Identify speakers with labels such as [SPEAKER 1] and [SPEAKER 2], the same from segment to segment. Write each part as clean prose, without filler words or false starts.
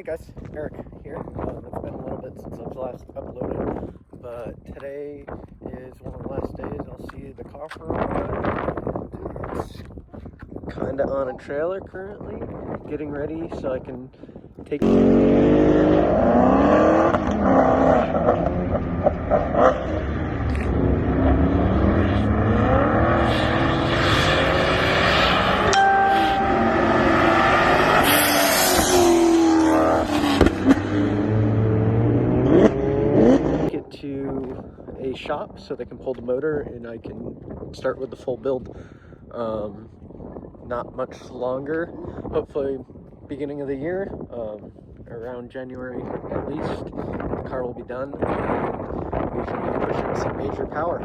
[SPEAKER 1] Hey guys, Eric here. It's been a little bit since I've last uploaded, but today is one of the last days I'll see the car for a while. It's kind of on a trailer currently, getting ready so I can take to a shop so they can pull the motor and I can start with the full build. Not much longer, hopefully beginning of the year, around January at least, the car will be done and we should be pushing some major power.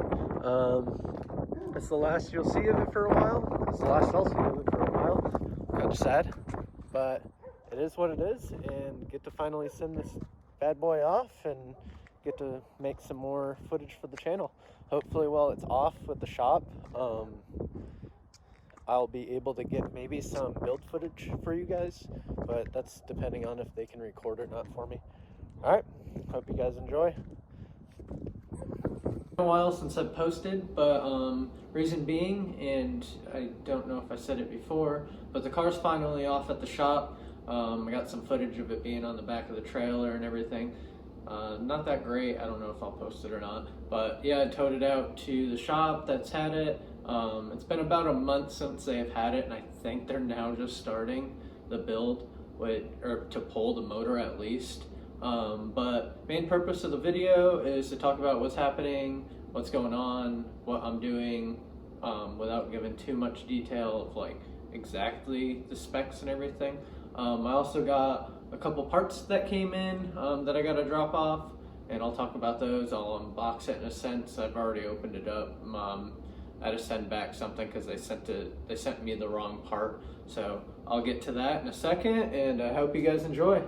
[SPEAKER 1] It's the last you'll see of it for a while. It's the last I'll see of it for a while. Kind of sad, but it is what it is, and get to finally send this bad boy off and get to make some more footage for the channel. Hopefully while it's off with the shop, I'll be able to get maybe some build footage for you guys, but that's depending on if they can record or not for me. All right, hope you guys enjoy. A while since I've posted, but reason being, and I don't know if I said it before, but the car's finally off at the shop. I got some footage of it being on the back of the trailer and everything. Not that great. I don't know if I'll post it or not, but yeah, I towed it out to the shop that's had it. It's been about a month since they've had it, and I think they're now just starting the build or to pull the motor at least. But main purpose of the video is to talk about what's happening, what's going on, what I'm doing, without giving too much detail of like exactly the specs and everything. I also got a couple parts that came in that I got to drop off, and I'll talk about those. I'll unbox it in a sense. I've already opened it up. I had to send back something because they sent me the wrong part. So I'll get to that in a second, and I hope you guys enjoy.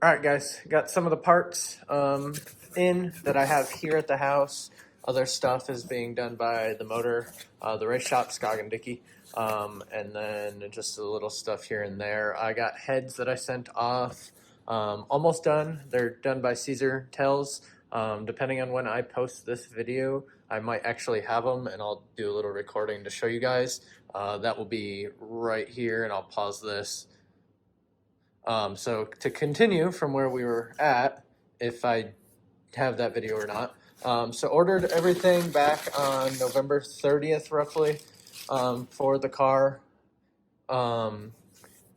[SPEAKER 1] All right, guys, got some of the parts in that I have here at the house. Other stuff is being done by the motor, the race shop, Skog and Dickey, and then just a little stuff here and there. I got heads that I sent off, almost done. They're done by Caesar Tells. Depending on when I post this video, I might actually have them, and I'll do a little recording to show you guys. That will be right here, and I'll pause this. So to continue from where we were at, if I have that video or not. So ordered everything back on November 30th, roughly, for the car.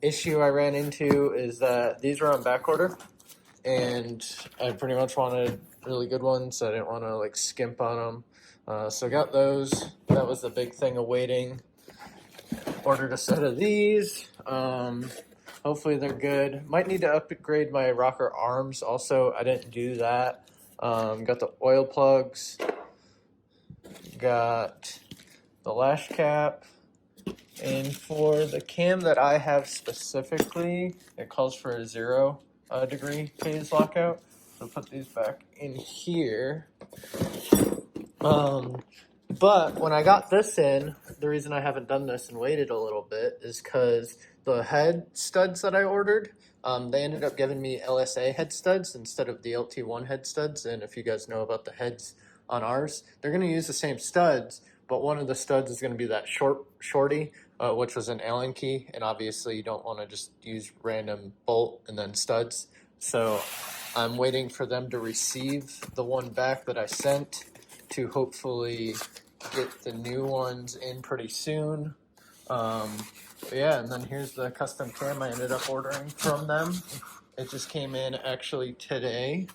[SPEAKER 1] Issue I ran into is that these were on back order, and I pretty much wanted really good ones, so I didn't want to like skimp on them. So I got those. That was the big thing awaiting. Ordered a set of these. Hopefully they're good. Might need to upgrade my rocker arms also. I didn't do that. Got the oil plugs. Got the lash cap. And for the cam that I have specifically, it calls for a 0 degree phase lockout. So put these back in here. But when I got this in, the reason I haven't done this and waited a little bit is because the head studs that I ordered, they ended up giving me LSA head studs instead of the LT1 head studs. And if you guys know about the heads on ours, they're going to use the same studs, but one of the studs is going to be that shorty, which was an Allen key. And obviously you don't want to just use random bolt and then studs. So I'm waiting for them to receive the one back that I sent to hopefully get the new ones in pretty soon. But yeah, and then here's the custom cam I ended up ordering from them. It just came in actually today.